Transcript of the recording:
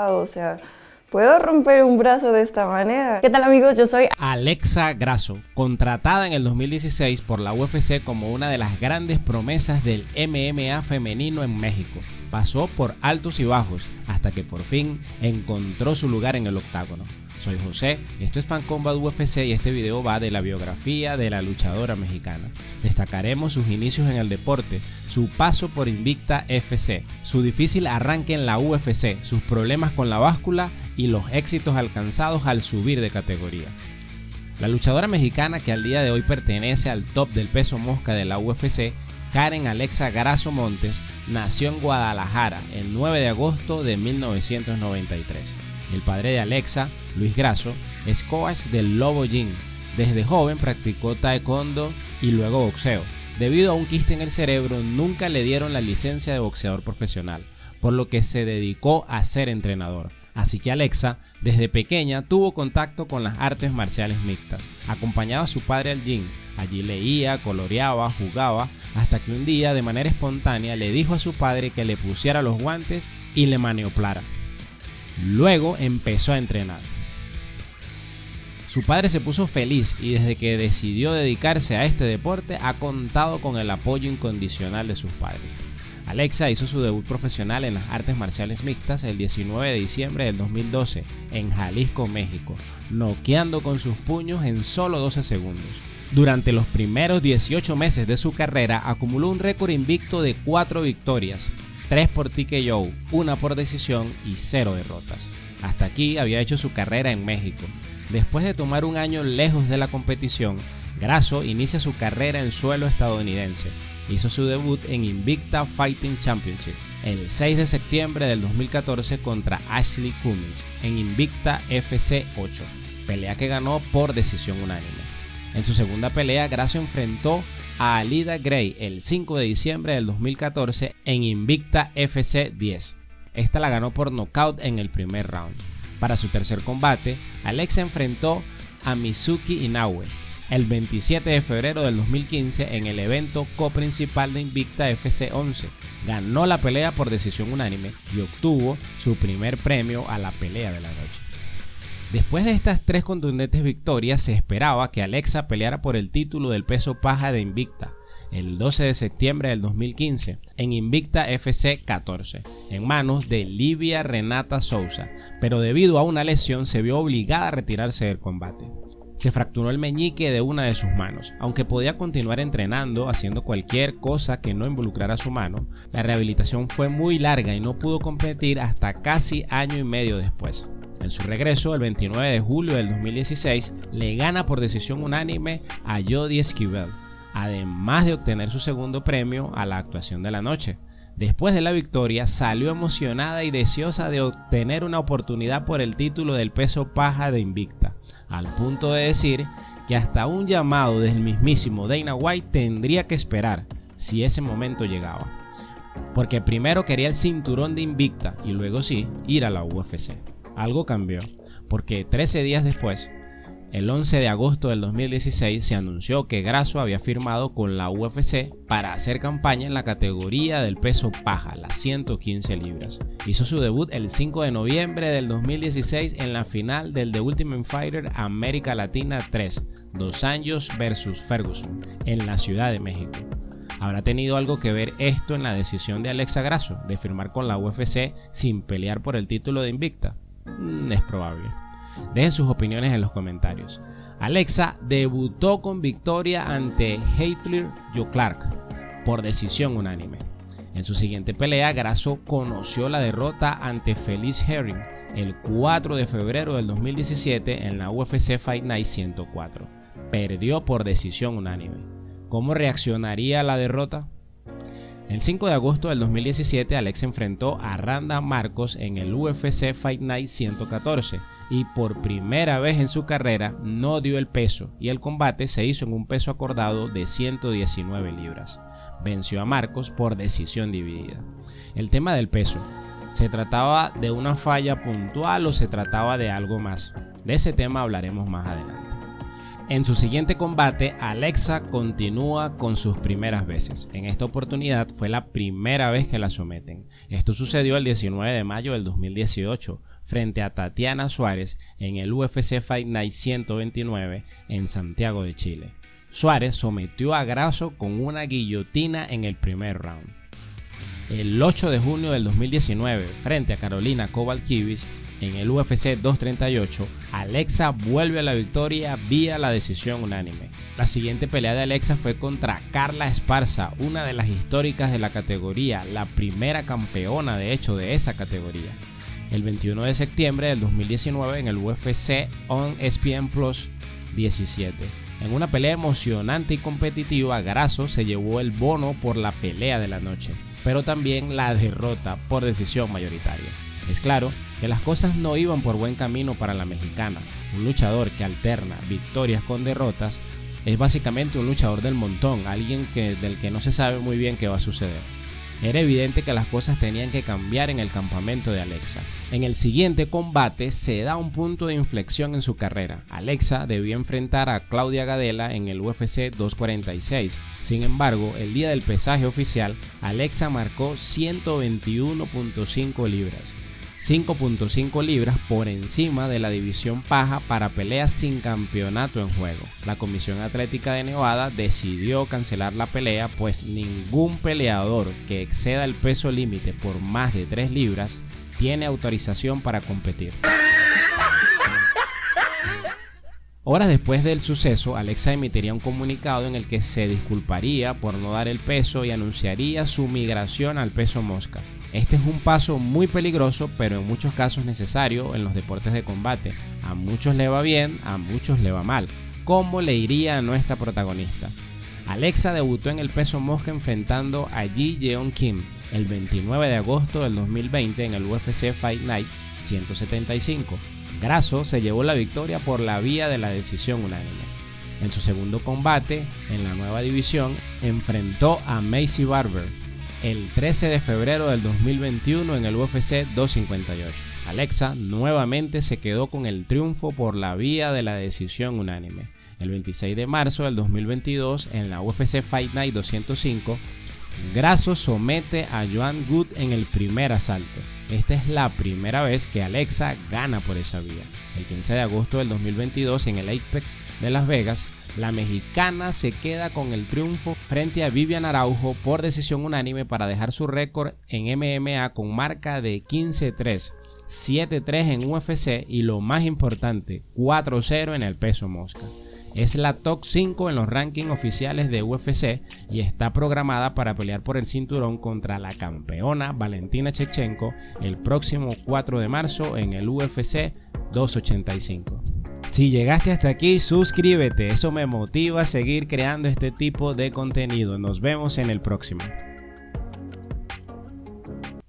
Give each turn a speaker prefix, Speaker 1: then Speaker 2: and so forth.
Speaker 1: O sea, ¿puedo romper un brazo de esta manera? ¿Qué tal, amigos? Yo soy
Speaker 2: Alexa Grasso, contratada en el 2016 por la UFC como una de las grandes promesas del MMA femenino en México. Pasó por altos y bajos hasta que por fin encontró su lugar en el octágono. Soy José, esto es Fan Combat UFC y este video va de la biografía de la luchadora mexicana. Destacaremos sus inicios en el deporte, su paso por Invicta FC, su difícil arranque en la UFC, sus problemas con la báscula y los éxitos alcanzados al subir de categoría. La luchadora mexicana que al día de hoy pertenece al top del peso mosca de la UFC, Karen Alexa Grasso Montes, nació en Guadalajara el 9 de agosto de 1993. El padre de Alexa, Luis Grasso, es coach del Lobo Gym. Desde joven practicó taekwondo y luego boxeo. Debido a un quiste en el cerebro, nunca le dieron la licencia de boxeador profesional, por lo que se dedicó a ser entrenador. Así que Alexa, desde pequeña, tuvo contacto con las artes marciales mixtas. Acompañaba a su padre al gym. Allí leía, coloreaba, jugaba, hasta que un día, de manera espontánea, le dijo a su padre que le pusiera los guantes y le manioplara. Luego empezó a entrenar. Su padre se puso feliz y desde que decidió dedicarse a este deporte ha contado con el apoyo incondicional de sus padres. Alexa hizo su debut profesional en las artes marciales mixtas el 19 de diciembre del 2012 en Jalisco, México, noqueando con sus puños en solo 12 segundos. Durante los primeros 18 meses de su carrera acumuló un récord invicto de 4 victorias, 3 por TKO, 1 por decisión y 0 derrotas. Hasta aquí había hecho su carrera en México. Después de tomar un año lejos de la competición, Grasso inicia su carrera en suelo estadounidense. Hizo su debut en Invicta Fighting Championships el 6 de septiembre del 2014 contra Ashley Cummins en Invicta FC 8, pelea que ganó por decisión unánime. En su segunda pelea, Grasso enfrentó a Alida Gray el 5 de diciembre del 2014 en Invicta FC 10. Esta la ganó por nocaut en el primer round. Para su tercer combate, Alexa enfrentó a Mizuki Inoue el 27 de febrero del 2015 en el evento coprincipal de Invicta FC 11. Ganó la pelea por decisión unánime y obtuvo su primer premio a la pelea de la noche. Después de estas 3 contundentes victorias, se esperaba que Alexa peleara por el título del peso paja de Invicta el 12 de septiembre del 2015 en Invicta FC 14 en manos de Livia Renata Souza, pero debido a una lesión se vio obligada a retirarse del combate. Se fracturó el meñique de una de sus manos. Aunque podía continuar entrenando, haciendo cualquier cosa que no involucrara su mano, la rehabilitación fue muy larga y no pudo competir hasta casi año y medio después. En su regreso, el 29 de julio del 2016, le gana por decisión unánime a Jodie Esquivel, además de obtener su segundo premio a la actuación de la noche. Después de la victoria, salió emocionada y deseosa de obtener una oportunidad por el título del peso paja de Invicta, al punto de decir que hasta un llamado del mismísimo Dana White tendría que esperar si ese momento llegaba, porque primero quería el cinturón de Invicta y luego sí ir a la UFC. Algo cambió, porque 13 días después, el 11 de agosto del 2016, se anunció que Grasso había firmado con la UFC para hacer campaña en la categoría del peso paja, las 115 libras. Hizo su debut el 5 de noviembre del 2016 en la final del The Ultimate Fighter América Latina 3, Dos Anjos vs Ferguson, en la Ciudad de México. ¿Habrá tenido algo que ver esto en la decisión de Alexa Grasso de firmar con la UFC sin pelear por el título de Invicta? Es probable. Dejen sus opiniones en los comentarios. Alexa debutó con victoria ante Heather Jo Clark por decisión unánime. En su siguiente pelea, Grasso conoció la derrota ante Felice Herring el 4 de febrero del 2017 en la UFC Fight Night 104. Perdió por decisión unánime. ¿Cómo reaccionaría a la derrota? El 5 de agosto del 2017, Alexa enfrentó a Randa Marcos en el UFC Fight Night 114 y por primera vez en su carrera no dio el peso y el combate se hizo en un peso acordado de 119 libras. Venció a Marcos por decisión dividida. El tema del peso, ¿se trataba de una falla puntual o se trataba de algo más? De ese tema hablaremos más adelante. En su siguiente combate, Alexa continúa con sus primeras veces. En esta oportunidad fue la primera vez que la someten. Esto sucedió el 19 de mayo del 2018, frente a Tatiana Suárez en el UFC Fight Night 129 en Santiago de Chile. Suárez sometió a Grasso con una guillotina en el primer round. El 8 de junio del 2019, frente a Carolina Kowalkiewicz en el UFC 238, Alexa vuelve a la victoria vía la decisión unánime. La siguiente pelea de Alexa fue contra Carla Esparza, una de las históricas de la categoría, la primera campeona de hecho de esa categoría. El 21 de septiembre del 2019 en el UFC on ESPN Plus 17. En una pelea emocionante y competitiva, Grasso se llevó el bono por la pelea de la noche, pero también la derrota por decisión mayoritaria. Es claro que las cosas no iban por buen camino para la mexicana. Un luchador que alterna victorias con derrotas es básicamente un luchador del montón, alguien del que no se sabe muy bien qué va a suceder. Era evidente que las cosas tenían que cambiar en el campamento de Alexa. En el siguiente combate se da un punto de inflexión en su carrera. Alexa debía enfrentar a Claudia Gadela en el UFC 246. Sin embargo, el día del pesaje oficial, Alexa marcó 121.5 libras. 5.5 libras por encima de la división paja para peleas sin campeonato en juego. La Comisión Atlética de Nevada decidió cancelar la pelea, pues ningún peleador que exceda el peso límite por más de 3 libras tiene autorización para competir. Horas después del suceso, Alexa emitiría un comunicado en el que se disculparía por no dar el peso y anunciaría su migración al peso mosca. Este es un paso muy peligroso, pero en muchos casos necesario en los deportes de combate. A muchos le va bien, a muchos le va mal. ¿Cómo le iría a nuestra protagonista? Alexa debutó en el peso mosca enfrentando a Ji Yeon Kim el 29 de agosto del 2020 en el UFC Fight Night 175. Grasso se llevó la victoria por la vía de la decisión unánime. En su segundo combate, en la nueva división, enfrentó a Maycee Barber el 13 de febrero del 2021 en el UFC 258. Alexa nuevamente se quedó con el triunfo por la vía de la decisión unánime. El 26 de marzo del 2022 en la UFC Fight Night 205, Grasso somete a Joanne Wood en el primer asalto. Esta es la primera vez que Alexa gana por esa vía. El 15 de agosto del 2022 en el Apex de Las Vegas, la mexicana se queda con el triunfo frente a Vivian Araujo por decisión unánime para dejar su récord en MMA con marca de 15-3, 7-3 en UFC y lo más importante, 4-0 en el peso mosca. Es la top 5 en los rankings oficiales de UFC y está programada para pelear por el cinturón contra la campeona Valentina Shevchenko el próximo 4 de marzo en el UFC 285. Si llegaste hasta aquí, suscríbete, eso me motiva a seguir creando este tipo de contenido. Nos vemos en el próximo.